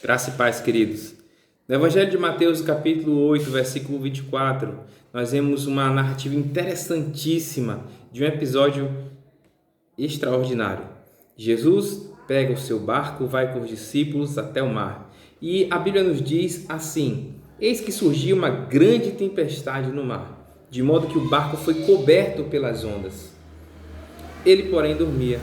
Graça e paz, queridos. No Evangelho de Mateus, capítulo 8, versículo 24, nós vemos uma narrativa interessantíssima de um episódio extraordinário. Jesus pega o seu barco, vai com os discípulos até o mar. E a Bíblia nos diz assim: eis que surgiu uma grande tempestade no mar, de modo que o barco foi coberto pelas ondas. Ele, porém, dormia.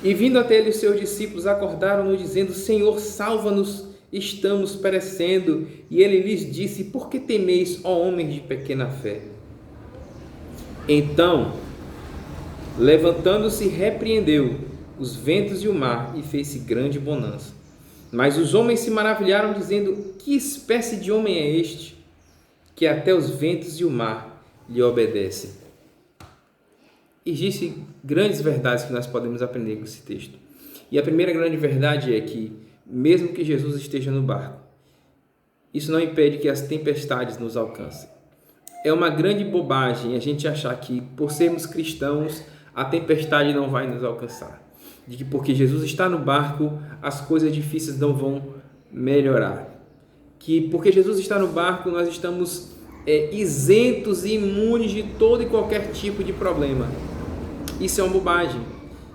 E vindo até ele, os seus discípulos acordaram-no, dizendo: Senhor, salva-nos, estamos perecendo. E ele lhes disse: por que temeis, ó homens de pequena fé? Então, levantando-se, repreendeu os ventos e o mar, e fez-se grande bonança. Mas os homens se maravilharam, dizendo: que espécie de homem é este, que até os ventos e o mar lhe obedecem? Existem grandes verdades que nós podemos aprender com esse texto. E a primeira grande verdade é que, mesmo que Jesus esteja no barco, isso não impede que as tempestades nos alcancem. É uma grande bobagem a gente achar que, por sermos cristãos, a tempestade não vai nos alcançar. De que porque Jesus está no barco, as coisas difíceis não vão melhorar. Que porque Jesus está no barco, nós estamos isentos e imunes de todo e qualquer tipo de problema. Isso é uma bobagem.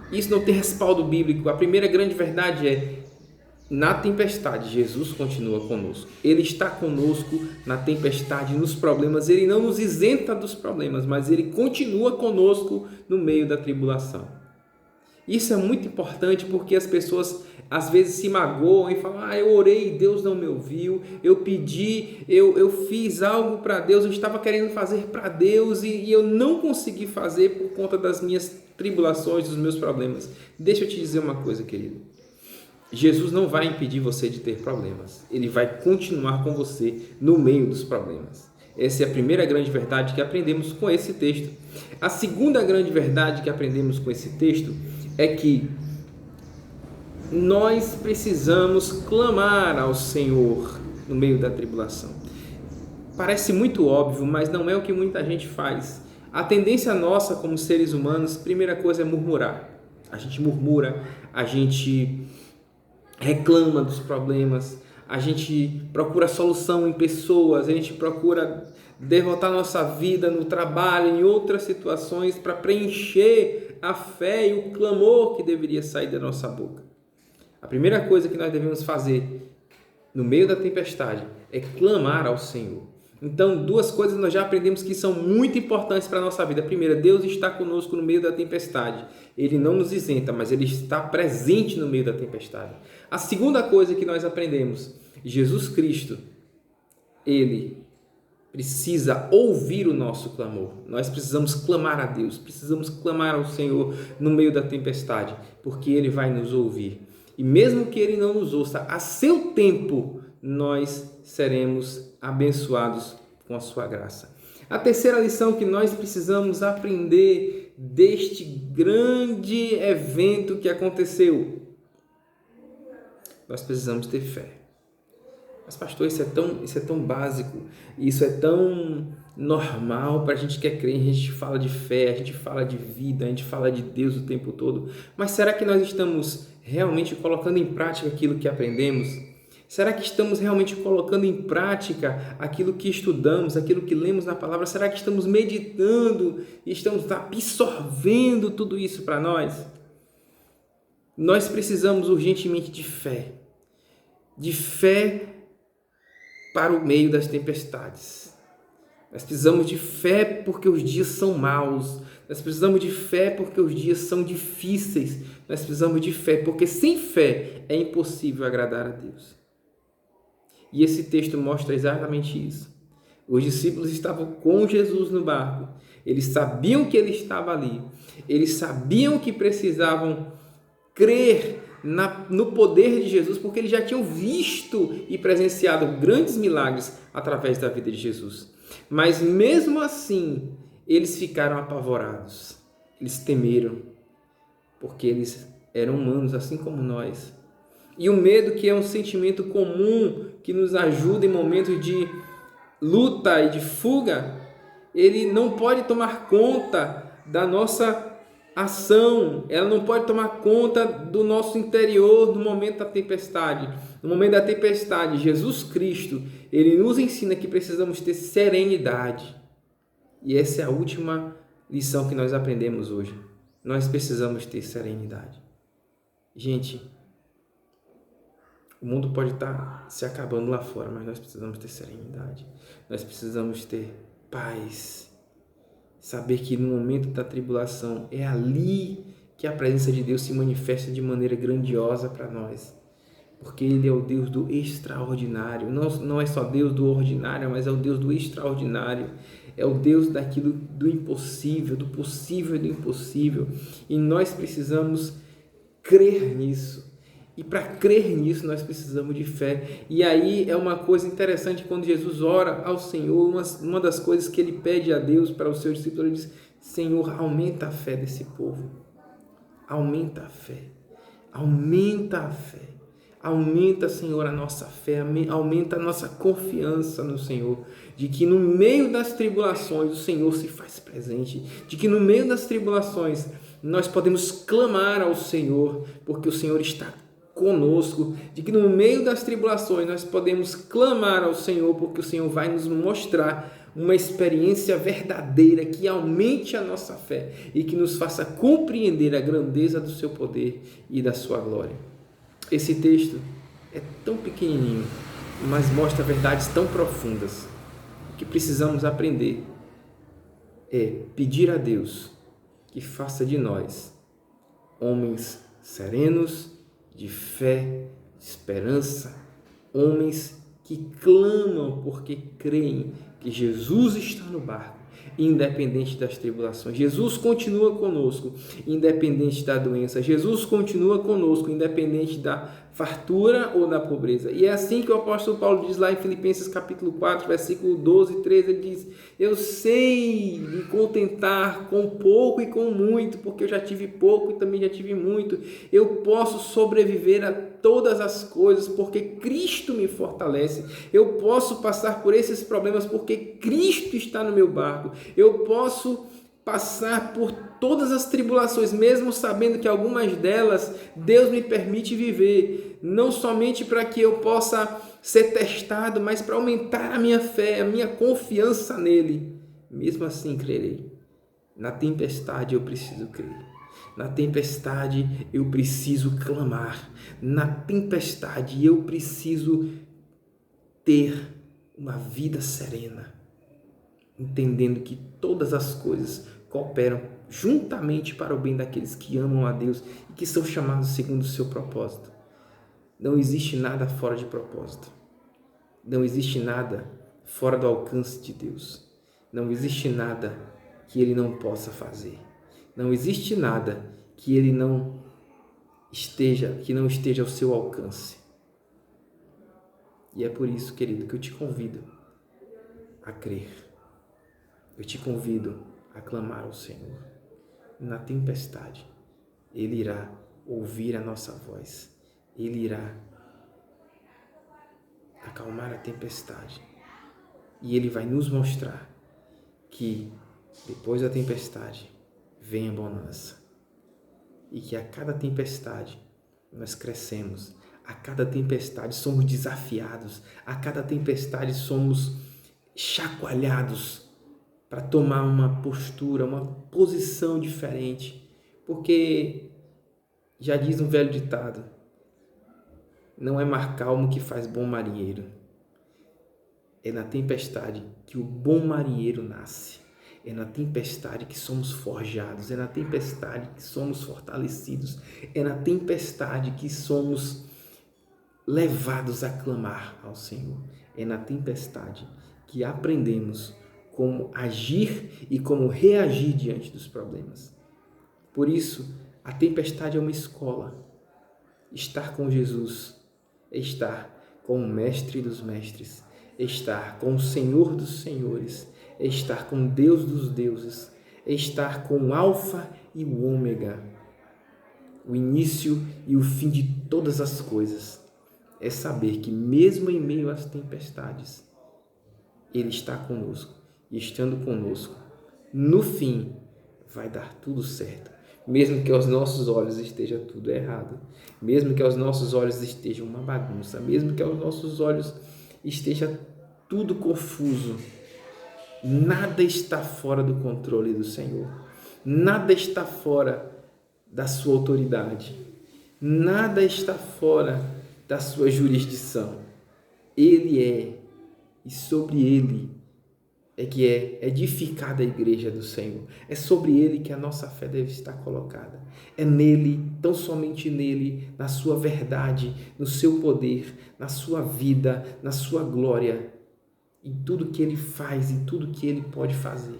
Isso não tem respaldo bíblico. A primeira grande verdade é: na tempestade, Jesus continua conosco. Ele está conosco na tempestade, nos problemas. Ele não nos isenta dos problemas, mas Ele continua conosco no meio da tribulação. Isso é muito importante porque as pessoas às vezes se magoam e falam: eu orei e Deus não me ouviu, eu pedi, eu fiz algo para Deus, eu estava querendo fazer para Deus e eu não consegui fazer por conta das minhas tribulações, dos meus problemas. Deixa eu te dizer uma coisa, querido. Jesus não vai impedir você de ter problemas. Ele vai continuar com você no meio dos problemas. Essa é a primeira grande verdade que aprendemos com esse texto. A segunda grande verdade que aprendemos com esse texto é que nós precisamos clamar ao Senhor no meio da tribulação. Parece muito óbvio, mas não é o que muita gente faz. A tendência nossa como seres humanos, primeira coisa é murmurar. A gente murmura, a gente reclama dos problemas, a gente procura solução em pessoas, a gente procura derrotar nossa vida no trabalho, em outras situações, para preencher a fé e o clamor que deveria sair da nossa boca. A primeira coisa que nós devemos fazer no meio da tempestade é clamar ao Senhor. Então, duas coisas nós já aprendemos que são muito importantes para a nossa vida. A primeira, Deus está conosco no meio da tempestade. Ele não nos isenta, mas Ele está presente no meio da tempestade. A segunda coisa que nós aprendemos, Jesus Cristo, Ele precisa ouvir o nosso clamor. Nós precisamos clamar a Deus, precisamos clamar ao Senhor no meio da tempestade, porque Ele vai nos ouvir. E mesmo que Ele não nos ouça, a seu tempo nós seremos abençoados com a sua graça. A terceira lição que nós precisamos aprender deste grande evento que aconteceu: nós precisamos ter fé. Mas pastor, isso é tão básico, isso é tão normal para a gente que é crente. A gente fala de fé, a gente fala de vida, a gente fala de Deus o tempo todo. Mas será que nós estamos realmente colocando em prática aquilo que aprendemos? Será que estamos realmente colocando em prática aquilo que estudamos, aquilo que lemos na palavra? Será que estamos meditando e estamos absorvendo tudo isso para nós? Nós precisamos urgentemente de fé. De fé para o meio das tempestades. Nós precisamos de fé porque os dias são maus. Nós precisamos de fé porque os dias são difíceis. Nós precisamos de fé porque sem fé é impossível agradar a Deus. E esse texto mostra exatamente isso. Os discípulos estavam com Jesus no barco. Eles sabiam que Ele estava ali. Eles sabiam que precisavam crer no poder de Jesus, porque eles já tinham visto e presenciado grandes milagres através da vida de Jesus. Mas mesmo assim, eles ficaram apavorados. Eles temeram, porque eles eram humanos, assim como nós. E o medo, que é um sentimento comum que nos ajuda em momentos de luta e de fuga, ele não pode tomar conta da nossa ação, ela não pode tomar conta do nosso interior no momento da tempestade. No momento da tempestade, Jesus Cristo, ele nos ensina que precisamos ter serenidade. E essa é a última lição que nós aprendemos hoje. Nós precisamos ter serenidade. Gente, o mundo pode estar se acabando lá fora, mas nós precisamos ter serenidade. Nós precisamos ter paz. Saber que no momento da tribulação é ali que a presença de Deus se manifesta de maneira grandiosa para nós. Porque Ele é o Deus do extraordinário. Não é só Deus do ordinário, mas é o Deus do extraordinário. É o Deus daquilo do impossível, do possível e do impossível. E nós precisamos crer nisso. E para crer nisso, nós precisamos de fé. E aí é uma coisa interessante, quando Jesus ora ao Senhor, uma das coisas que ele pede a Deus para os seus discípulos, ele diz: Senhor, aumenta a fé desse povo. Aumenta a fé. Aumenta a fé. Aumenta, Senhor, a nossa fé. Aumenta a nossa confiança no Senhor. De que no meio das tribulações o Senhor se faz presente. De que no meio das tribulações nós podemos clamar ao Senhor, porque o Senhor está conosco, de que no meio das tribulações nós podemos clamar ao Senhor, porque o Senhor vai nos mostrar uma experiência verdadeira que aumente a nossa fé e que nos faça compreender a grandeza do seu poder e da sua glória. Esse texto é tão pequenininho, mas mostra verdades tão profundas. O que precisamos aprender é pedir a Deus que faça de nós homens serenos, de fé, de esperança, homens que clamam porque creem que Jesus está no barco, independente das tribulações. Jesus continua conosco, independente da doença. Jesus continua conosco, independente da fartura ou da pobreza. E é assim que o apóstolo Paulo diz lá em Filipenses capítulo 4, versículo 12 e 13, ele diz: eu sei me contentar com pouco e com muito, porque eu já tive pouco e também já tive muito. Eu posso sobreviver a todas as coisas, porque Cristo me fortalece. Eu posso passar por esses problemas, porque Cristo está no meu barco. Eu posso passar por todas as tribulações, mesmo sabendo que algumas delas Deus me permite viver, não somente para que eu possa ser testado, mas para aumentar a minha fé, a minha confiança nele. Mesmo assim crerei. Na tempestade eu preciso crer. Na tempestade eu preciso clamar. Na tempestade eu preciso ter uma vida serena, entendendo que todas as coisas cooperam juntamente para o bem daqueles que amam a Deus e que são chamados segundo o seu propósito. Não existe nada fora de propósito. Não existe nada fora do alcance de Deus. Não existe nada que Ele não possa fazer. Não existe nada que Ele não esteja ao seu alcance. E é por isso, querido, que eu te convido a crer. Eu te convido a clamar ao Senhor. Na tempestade, Ele irá ouvir a nossa voz. Ele irá acalmar a tempestade. E Ele vai nos mostrar que depois da tempestade vem a bonança. E que a cada tempestade nós crescemos. A cada tempestade somos desafiados. A cada tempestade somos chacoalhados para tomar uma postura, uma posição diferente. Porque já diz um velho ditado: não é mar calmo que faz bom marinheiro. É na tempestade que o bom marinheiro nasce. É na tempestade que somos forjados. É na tempestade que somos fortalecidos. É na tempestade que somos levados a clamar ao Senhor. É na tempestade que aprendemos como agir e como reagir diante dos problemas. Por isso, a tempestade é uma escola. Estar com Jesus é estar com o Mestre dos Mestres, é estar com o Senhor dos Senhores, é estar com Deus dos deuses, é estar com o Alfa e o Ômega, o início e o fim de todas as coisas. É saber que mesmo em meio às tempestades, Ele está conosco. E estando conosco, no fim, vai dar tudo certo. mesmo que aos nossos olhos esteja tudo errado, mesmo que aos nossos olhos esteja uma bagunça, mesmo que aos nossos olhos esteja tudo confuso, nada está fora do controle do Senhor, nada está fora da sua autoridade, nada está fora da sua jurisdição. Ele é, e sobre ele é que é edificada a igreja do Senhor. É sobre ele que a nossa fé deve estar colocada. É nele, tão somente nele, na sua verdade, no seu poder, na sua vida, na sua glória, em tudo que ele faz, em tudo que ele pode fazer.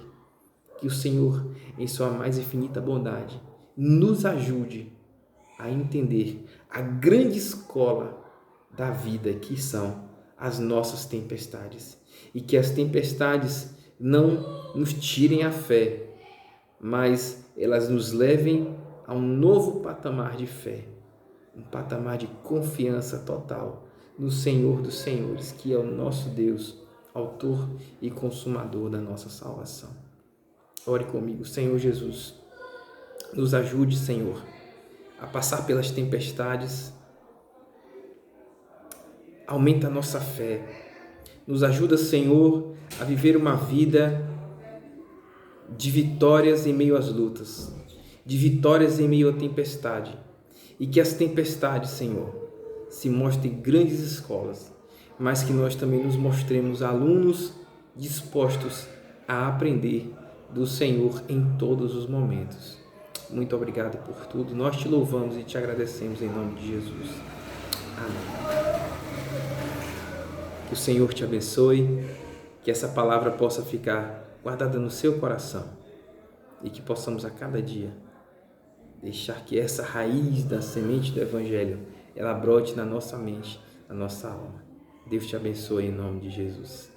Que o Senhor, em sua mais infinita bondade, nos ajude a entender a grande escola da vida que são as nossas tempestades, e que as tempestades não nos tirem a fé, mas elas nos levem a um novo patamar de fé, um patamar de confiança total no Senhor dos Senhores, que é o nosso Deus, autor e consumador da nossa salvação. Ore comigo. Senhor Jesus, nos ajude, Senhor, a passar pelas tempestades. Aumenta a nossa fé. Nos ajuda, Senhor, a viver uma vida de vitórias em meio às lutas, de vitórias em meio à tempestade. E que as tempestades, Senhor, se mostrem grandes escolas, mas que nós também nos mostremos alunos dispostos a aprender do Senhor em todos os momentos. Muito obrigado por tudo. Nós te louvamos e te agradecemos em nome de Jesus. Amém. Que o Senhor te abençoe, que essa palavra possa ficar guardada no seu coração e que possamos a cada dia deixar que essa raiz da semente do Evangelho ela brote na nossa mente, na nossa alma. Deus te abençoe em nome de Jesus.